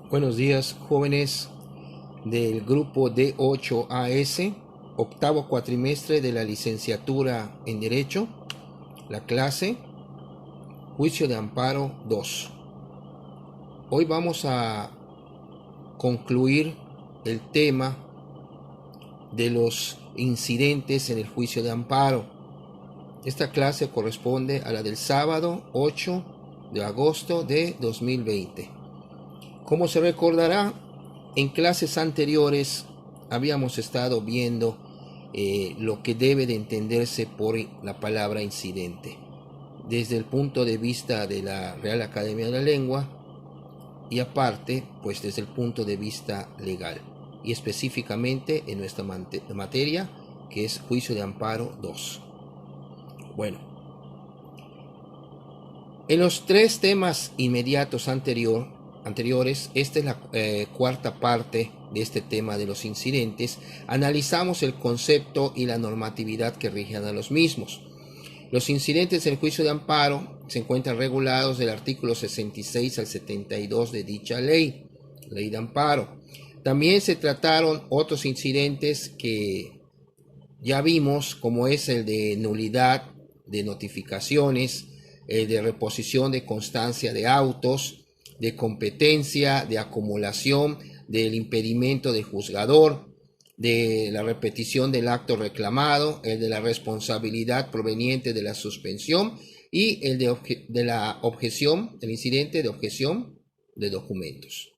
Buenos días, jóvenes del grupo D8AS, octavo cuatrimestre de la licenciatura en Derecho, la clase Juicio de Amparo 2. Hoy vamos a concluir el tema de los incidentes en el juicio de amparo. Esta clase corresponde a la del sábado 8 de agosto de 2020. Como se recordará, en clases anteriores habíamos estado viendo lo que debe de entenderse por la palabra incidente, desde el punto de vista de la Real Academia de la Lengua y aparte, pues desde el punto de vista legal y específicamente en nuestra materia, que es Juicio de Amparo 2. Bueno, en los tres temas inmediatos anteriores, esta es la cuarta parte de este tema de los incidentes. Analizamos el concepto y la normatividad que rigen a los mismos. Los incidentes en el juicio de amparo se encuentran regulados del artículo 66 al 72 de dicha ley de amparo. También se trataron otros incidentes que ya vimos, como es el de nulidad de notificaciones, el de reposición de constancia de autos, de competencia, de acumulación, del impedimento del juzgador, de la repetición del acto reclamado, el de la responsabilidad proveniente de la suspensión y el de la objeción, el incidente de objeción de documentos.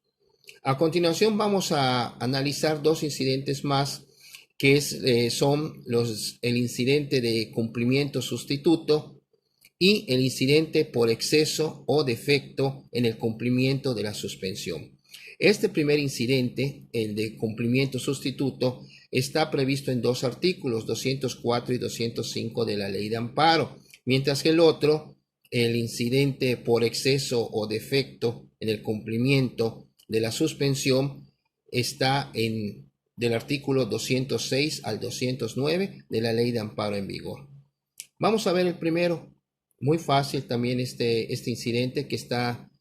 A continuación vamos a analizar dos incidentes más que son el incidente de cumplimiento sustituto y el incidente por exceso o defecto en el cumplimiento de la suspensión. Este primer incidente, el de cumplimiento sustituto, está previsto en dos artículos, 204 y 205 de la Ley de Amparo, mientras que el otro, el incidente por exceso o defecto en el cumplimiento de la suspensión, está del artículo 206 al 209 de la Ley de Amparo en vigor. Vamos a ver el primero. Muy fácil también este incidente que está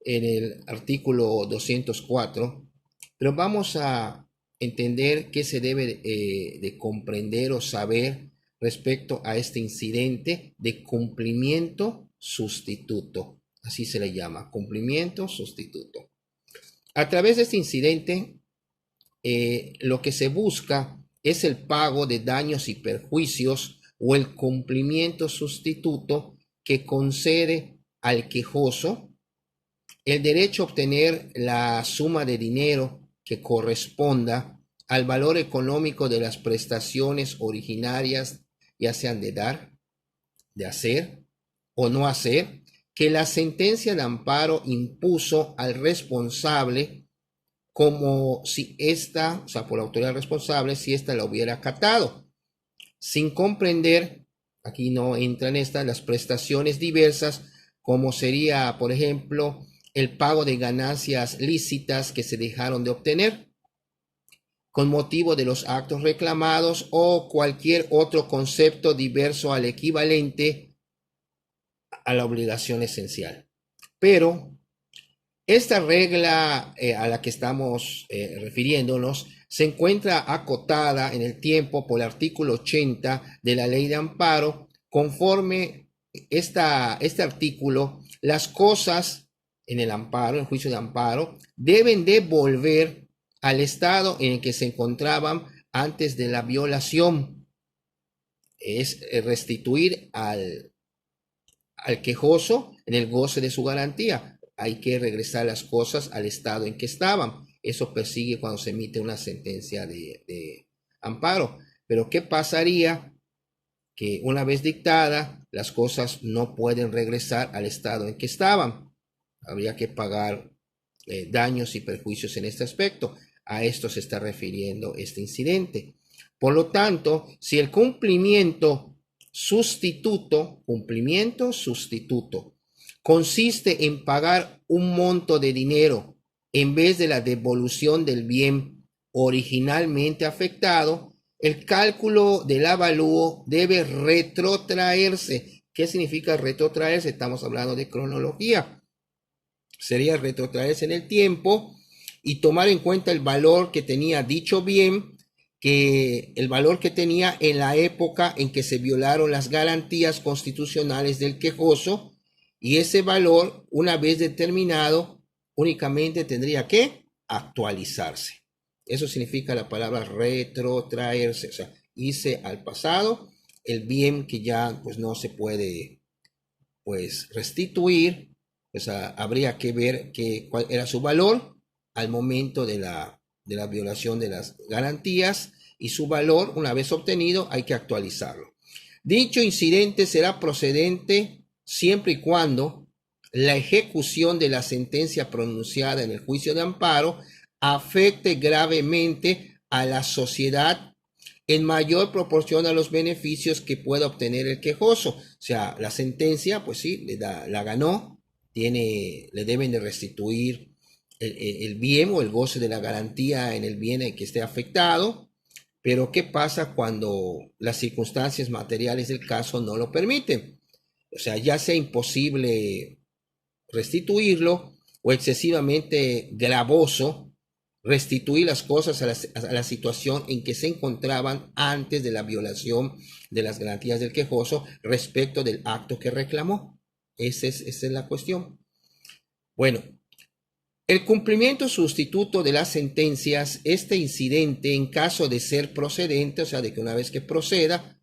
en el artículo 204, pero vamos a entender qué se debe de comprender o saber respecto a este incidente de cumplimiento sustituto. Así se le llama, cumplimiento sustituto. A través de este incidente, lo que se busca es el pago de daños y perjuicios o el cumplimiento sustituto que concede al quejoso el derecho a obtener la suma de dinero que corresponda al valor económico de las prestaciones originarias, ya sean de dar, de hacer o no hacer, que la sentencia de amparo impuso al responsable, como si esta, o sea, por la autoridad responsable, si ésta la hubiera acatado, sin comprender, aquí no entran las prestaciones diversas, como sería, por ejemplo, el pago de ganancias lícitas que se dejaron de obtener con motivo de los actos reclamados o cualquier otro concepto diverso al equivalente a la obligación esencial. Pero esta regla a la que estamos refiriéndonos se encuentra acotada en el tiempo por el artículo 80 de la Ley de Amparo. Conforme este artículo, las cosas en el amparo, el juicio de amparo, deben de volver al estado en el que se encontraban antes de la violación. Es restituir al quejoso en el goce de su garantía. Hay que regresar las cosas al estado en que estaban. Eso persigue cuando se emite una sentencia de amparo. Pero ¿qué pasaría? Que una vez dictada, las cosas no pueden regresar al estado en que estaban. Habría que pagar daños y perjuicios en este aspecto. A esto se está refiriendo este incidente. Por lo tanto, si el cumplimiento sustituto, consiste en pagar un monto de dinero en vez de la devolución del bien originalmente afectado, el cálculo del avalúo debe retrotraerse. ¿Qué significa retrotraerse? Estamos hablando de cronología. sería retrotraerse en el tiempo y tomar en cuenta el valor que tenía dicho bien, que el valor que tenía en la época en que se violaron las garantías constitucionales del quejoso, y ese valor, una vez determinado, únicamente tendría que actualizarse. Eso significa la palabra retrotraerse, o sea, irse al pasado, el bien que ya pues no se puede pues restituir, pues habría que ver cuál era su valor al momento de la violación de las garantías, y su valor, una vez obtenido, hay que actualizarlo. Dicho incidente será procedente siempre y cuando la ejecución de la sentencia pronunciada en el juicio de amparo afecte gravemente a la sociedad en mayor proporción a los beneficios que pueda obtener el quejoso. O sea, la sentencia, pues sí, la ganó, le deben de restituir el bien o el goce de la garantía en el bien en que esté afectado, pero ¿qué pasa cuando las circunstancias materiales del caso no lo permiten? O sea, ya sea imposible restituirlo o excesivamente gravoso restituir las cosas a la situación en que se encontraban antes de la violación de las garantías del quejoso respecto del acto que reclamó. Esa es la cuestión. Bueno, el cumplimiento sustituto de las sentencias, este incidente, en caso de ser procedente, o sea, de que una vez que proceda,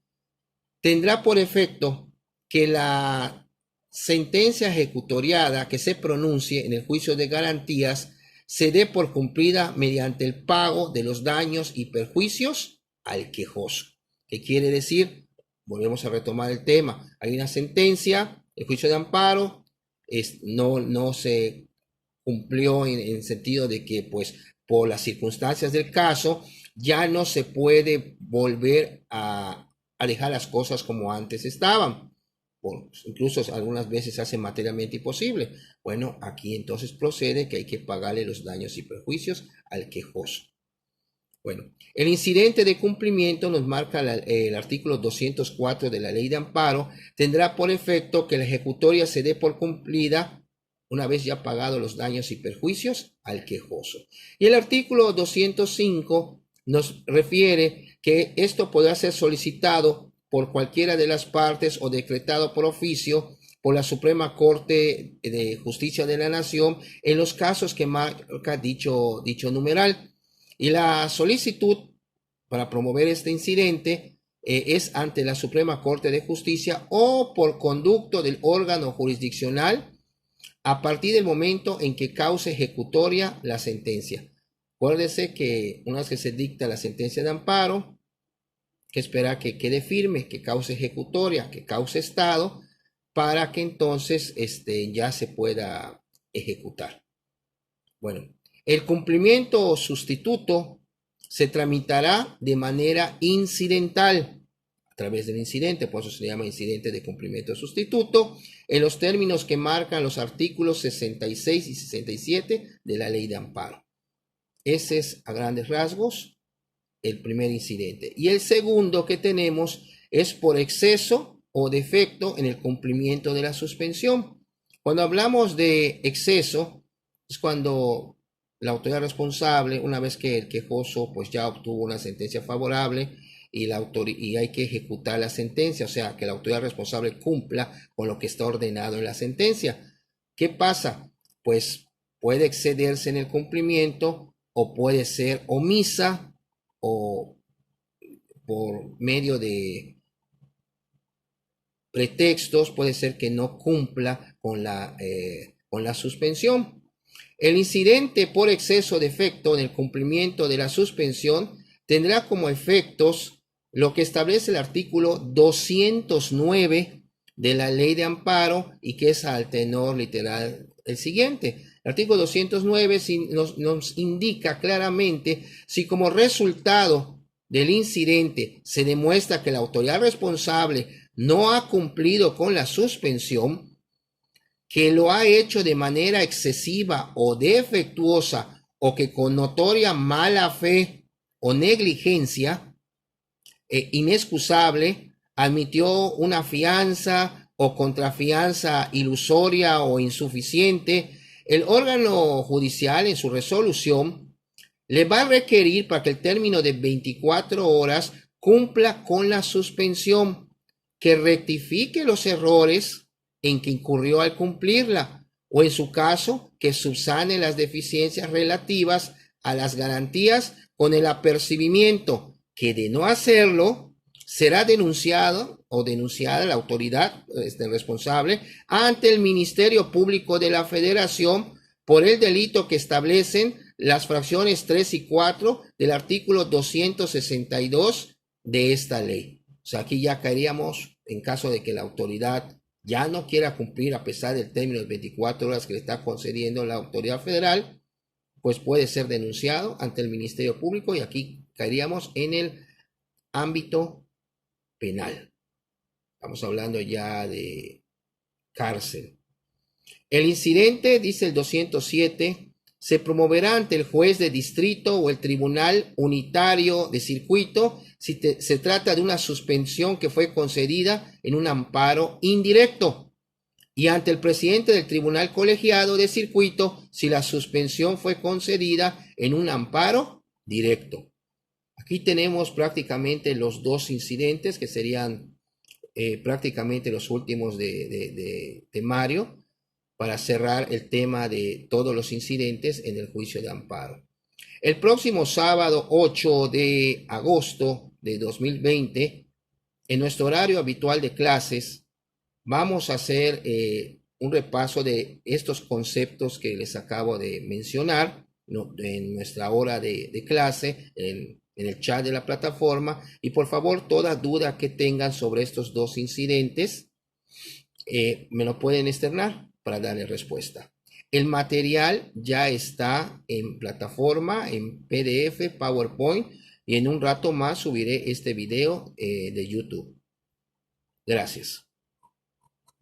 tendrá por efecto que la sentencia ejecutoriada que se pronuncie en el juicio de garantías se dé por cumplida mediante el pago de los daños y perjuicios al quejoso. ¿Qué quiere decir? Volvemos a retomar el tema. Hay una sentencia, el juicio de amparo no se cumplió en sentido de que, pues, por las circunstancias del caso, ya no se puede volver a dejar las cosas como antes estaban. Incluso algunas veces se hace materialmente imposible. Bueno, aquí entonces procede que hay que pagarle los daños y perjuicios al quejoso. Bueno, el incidente de cumplimiento nos marca el artículo 204 de la Ley de Amparo, tendrá por efecto que la ejecutoria se dé por cumplida una vez ya pagado los daños y perjuicios al quejoso. Y el artículo 205 nos refiere que esto podrá ser solicitado por cualquiera de las partes o decretado por oficio por la Suprema Corte de Justicia de la Nación en los casos que marca dicho numeral. Y la solicitud para promover este incidente es ante la Suprema Corte de Justicia o por conducto del órgano jurisdiccional a partir del momento en que cause ejecutoria la sentencia. Acuérdese que una vez que se dicta la sentencia de amparo, que espera que quede firme, que cause ejecutoria, que cause estado, para que entonces ya se pueda ejecutar. Bueno, el cumplimiento o sustituto se tramitará de manera incidental a través del incidente, por eso se llama incidente de cumplimiento sustituto, en los términos que marcan los artículos 66 y 67 de la Ley de Amparo. Ese es a grandes rasgos el primer incidente. Y el segundo que tenemos es por exceso o defecto en el cumplimiento de la suspensión. Cuando hablamos de exceso, es cuando la autoridad responsable, una vez que el quejoso pues ya obtuvo una sentencia favorable y hay que ejecutar la sentencia, o sea, que la autoridad responsable cumpla con lo que está ordenado en la sentencia. ¿Qué pasa? Pues puede excederse en el cumplimiento o puede ser omisa o por medio de pretextos puede ser que no cumpla con la suspensión. El incidente por exceso de efecto en el cumplimiento de la suspensión tendrá como efectos lo que establece el artículo 209 de la Ley de Amparo y que es al tenor literal el siguiente. El artículo 209 nos indica claramente si como resultado del incidente se demuestra que la autoridad responsable no ha cumplido con la suspensión, que lo ha hecho de manera excesiva o defectuosa o que con notoria mala fe o negligencia inexcusable admitió una fianza o contrafianza ilusoria o insuficiente el órgano judicial en su resolución le va a requerir para que el término de 24 horas cumpla con la suspensión, que rectifique los errores en que incurrió al cumplirla, o en su caso, que subsane las deficiencias relativas a las garantías con el apercibimiento, que de no hacerlo será denunciado o denunciada la autoridad responsable ante el Ministerio Público de la Federación por el delito que establecen las fracciones 3 y 4 del artículo 262 de esta ley. O sea, aquí ya caeríamos en caso de que la autoridad ya no quiera cumplir a pesar del término de 24 horas que le está concediendo la autoridad federal, pues puede ser denunciado ante el Ministerio Público y aquí caeríamos en el ámbito penal. Estamos hablando ya de cárcel. El incidente, dice el 207, se promoverá ante el juez de distrito o el tribunal unitario de circuito si se trata de una suspensión que fue concedida en un amparo indirecto, y ante el presidente del tribunal colegiado de circuito si la suspensión fue concedida en un amparo directo. Aquí tenemos prácticamente los dos incidentes que serían prácticamente los últimos de temario para cerrar el tema de todos los incidentes en el juicio de amparo. El próximo sábado 8 de agosto de 2020, en nuestro horario habitual de clases, vamos a hacer un repaso de estos conceptos que les acabo de mencionar, ¿no?, en nuestra hora de clase, en el chat de la plataforma. Y por favor, toda duda que tengan sobre estos dos incidentes, me lo pueden externar para darle respuesta. El material ya está en plataforma, en PDF, PowerPoint, y en un rato más subiré este video de YouTube. Gracias.